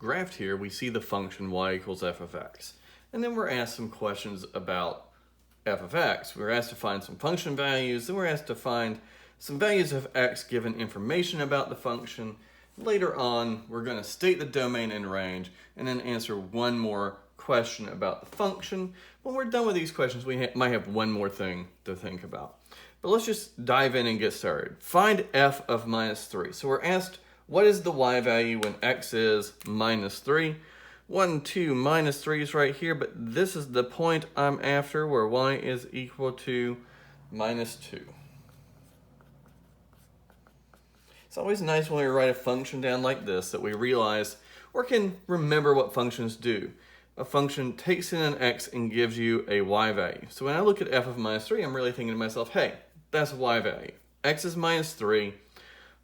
graphed here, we see the function y equals f of x. And then we're asked some questions about f of x. We're asked to find some function values, then we're asked to find some values of x given information about the function. Later on, we're going to state the domain and range, and then answer one more question about the function. When we're done with these questions, we might have one more thing to think about. But let's just dive in and get started. Find f of minus 3. So we're asked, what is the y value when x is minus 3? 1, 2, minus 3 is right here, but this is the point I'm after where y is equal to minus 2. It's always nice when we write a function down like this that we realize or can remember what functions do. A function takes in an x and gives you a y value. So when I look at f of minus 3, I'm really thinking to myself, hey, that's a y value. X is minus 3,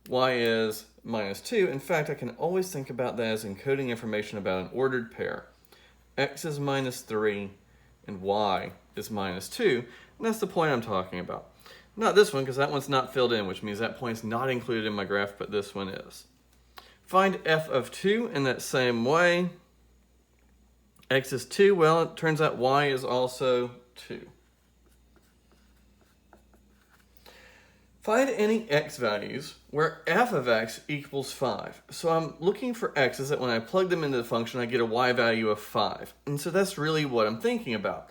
y is minus 2. In fact, I can always think about that as encoding information about an ordered pair. X is minus 3 and y is minus 2. And that's the point I'm talking about. Not this one, because that one's not filled in, which means that point's not included in my graph, but this one is. Find f of 2 in that same way. X is 2. Well, it turns out y is also 2. Find any x values where f of x equals 5. So I'm looking for x's that when I plug them into the function, I get a y value of 5. And so that's really what I'm thinking about.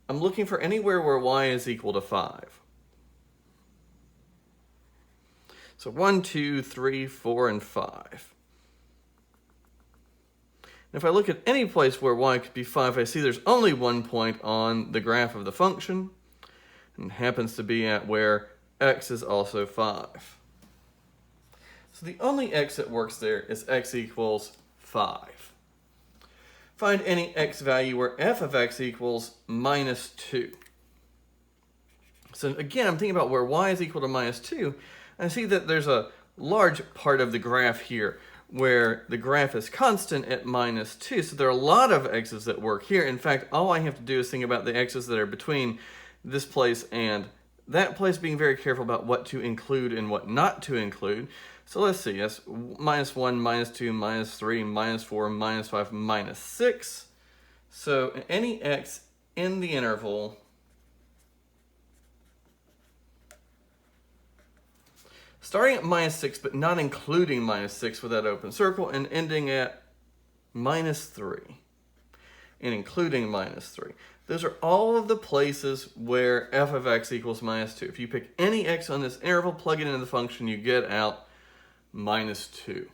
I'm looking for anywhere where y is equal to 5. So 1, 2, 3, 4, and 5. And if I look at any place where y could be 5, I see there's only one point on the graph of the function, and it happens to be at where x is also 5. So the only x that works there is x equals 5. Find any x value where f of x equals minus 2. So again, I'm thinking about where y is equal to minus 2. I see that there's a large part of the graph here where the graph is constant at minus 2. So there are a lot of x's that work here. In fact, all I have to do is think about the x's that are between this place and that place, being very careful about what to include and what not to include. So let's see, that's minus 1, minus 2, minus 3, minus 4, minus 5, minus 6. So any x in the interval starting at minus 6, but not including minus 6 with that open circle, and ending at minus 3, and including minus 3. Those are all of the places where f of x equals minus 2. If you pick any x on this interval, plug it into the function, you get out minus 2.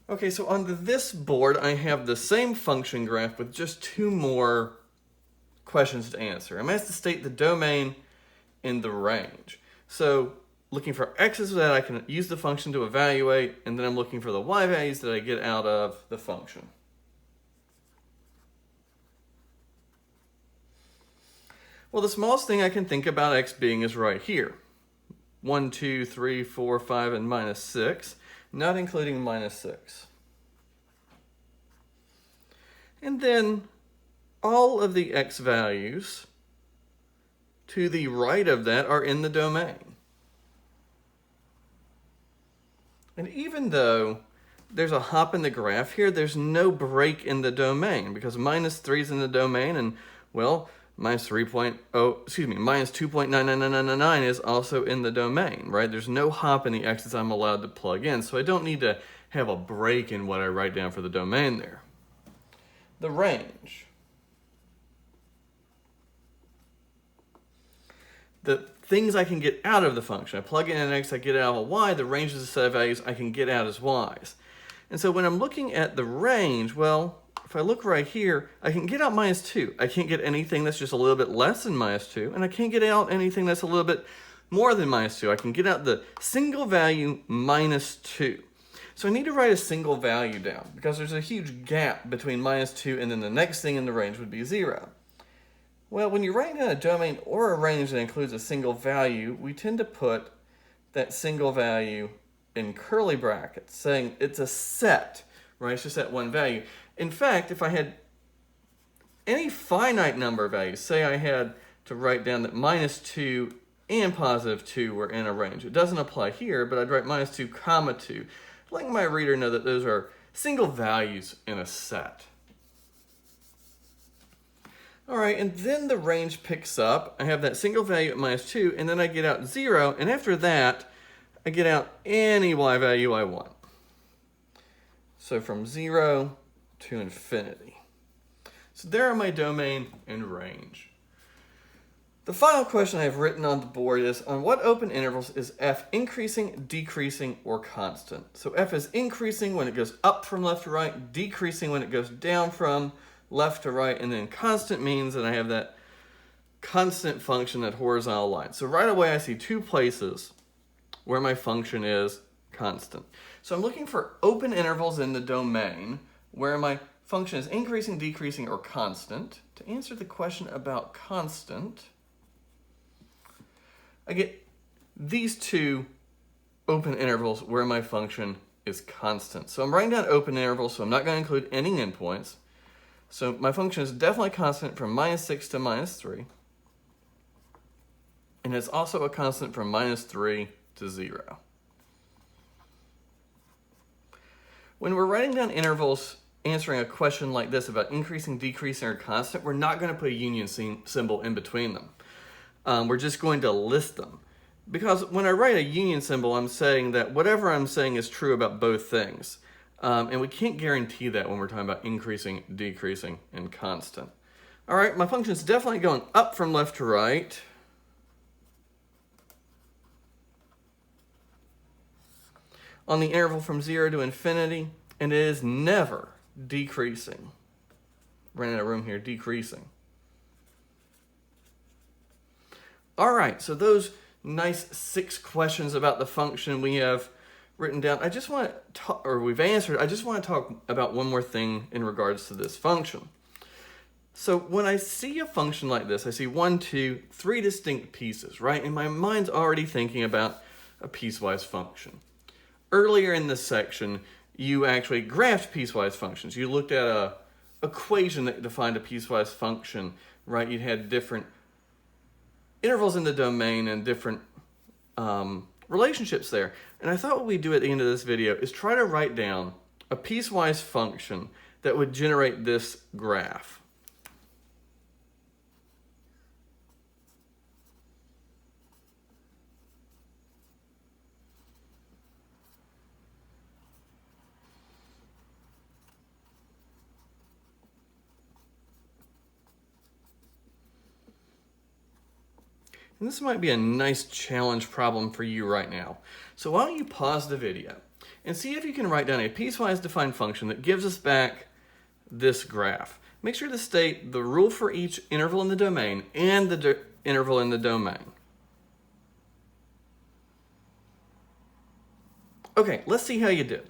Okay, so on this board, I have the same function graph with just two more questions to answer. I'm asked to state the domain and the range. So looking for x's that I can use the function to evaluate, and then I'm looking for the y values that I get out of the function. Well, the smallest thing I can think about x being is right here. 1, 2, 3, 4, 5, and minus 6, not including minus 6. And then all of the x values to the right of that are in the domain. And even though there's a hop in the graph here, there's no break in the domain because minus 3 is in the domain, and well, minus 2.99999 is also in the domain, right? There's no hop in the x's I'm allowed to plug in, so I don't need to have a break in what I write down for the domain there. The range. The things I can get out of the function. I plug in an x, I get out a y. The range is a set of values I can get out as y's. And so when I'm looking at the range, well, if I look right here, I can get out minus 2. I can't get anything that's just a little bit less than minus 2, and I can't get out anything that's a little bit more than minus 2. I can get out the single value minus 2. So I need to write a single value down because there's a huge gap between minus 2 and then the next thing in the range would be 0. Well, when you're writing down a domain or a range that includes a single value, we tend to put that single value in curly brackets, saying it's a set, right? It's just that one value. In fact, if I had any finite number of values, say I had to write down that minus 2 and positive 2 were in a range. It doesn't apply here, but I'd write minus 2 comma 2. Letting my reader know that those are single values in a set. All right, and then the range picks up. I have that single value at -2, and then I get out 0, and after that, I get out any y value I want. So from 0 to infinity. So there are my domain and range. The final question I have written on the board is, on what open intervals is f increasing, decreasing, or constant? So f is increasing when it goes up from left to right, decreasing when it goes down from left to right, and then constant means that I have that constant function, that horizontal line. So right away I see two places where my function is constant. So I'm looking for open intervals in the domain where my function is increasing, decreasing, or constant. To answer the question about constant, I get these two open intervals where my function is constant. So I'm writing down open intervals, so I'm not going to include any endpoints. So my function is definitely constant from -6 to -3. And it's also a constant from -3 to 0. When we're writing down intervals answering a question like this about increasing, decreasing, or constant, we're not going to put a union symbol in between them. We're just going to list them. Because when I write a union symbol, I'm saying that whatever I'm saying is true about both things. And we can't guarantee that when we're talking about increasing, decreasing, and constant. All right, my function is definitely going up from left to right. On the interval from 0 to infinity, and it is never decreasing. Running out of room here, decreasing. All right, so those nice 6 questions about the function we have written down. I just want to talk, or we've answered, I just want to talk about one more thing in regards to this function. So when I see a function like this, I see 1, 2, 3 distinct pieces, right? And my mind's already thinking about a piecewise function. Earlier in this section, you actually graphed piecewise functions. You looked at a equation that defined a piecewise function, right? You had different intervals in the domain and different relationships there. And I thought what we'd do at the end of this video is try to write down a piecewise function that would generate this graph. And this might be a nice challenge problem for you right now. So why don't you pause the video and see if you can write down a piecewise defined function that gives us back this graph. Make sure to state the rule for each interval in the domain and the interval in the domain. Okay, let's see how you did.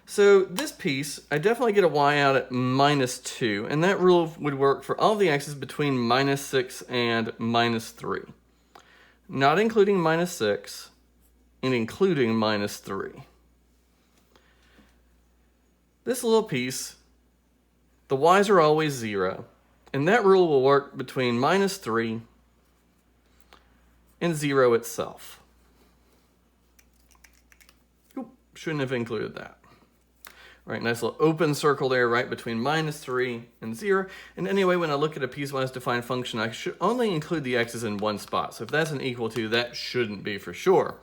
So this piece, I definitely get a y out at -2, and that rule would work for all the x's between -6 and -3. Not including -6 and including -3. This little piece, the y's are always 0, and that rule will work between -3 and 0 itself. Oop, shouldn't have included that. All right, nice little open circle there right between -3 and 0. And anyway, when I look at a piecewise defined function, I should only include the x's in one spot. So if that's an equal to, that shouldn't be for sure.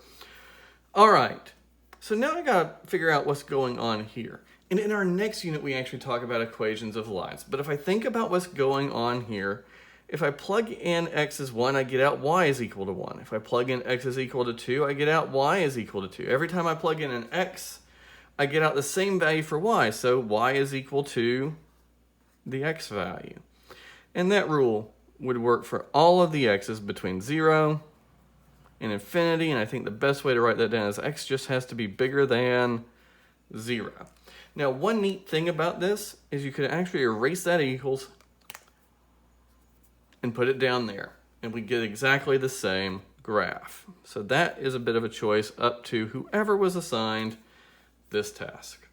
All right, so now I gotta figure out what's going on here. And in our next unit, we actually talk about equations of lines. But if I think about what's going on here, if I plug in x is 1, I get out y is equal to 1. If I plug in x is equal to 2, I get out y is equal to 2. Every time I plug in an x, I get out the same value for y, so y is equal to the x value. And that rule would work for all of the x's between 0 and infinity, and I think the best way to write that down is x just has to be bigger than 0. Now, one neat thing about this is you could actually erase that equals and put it down there, and we get exactly the same graph. So that is a bit of a choice up to whoever was assigned this task.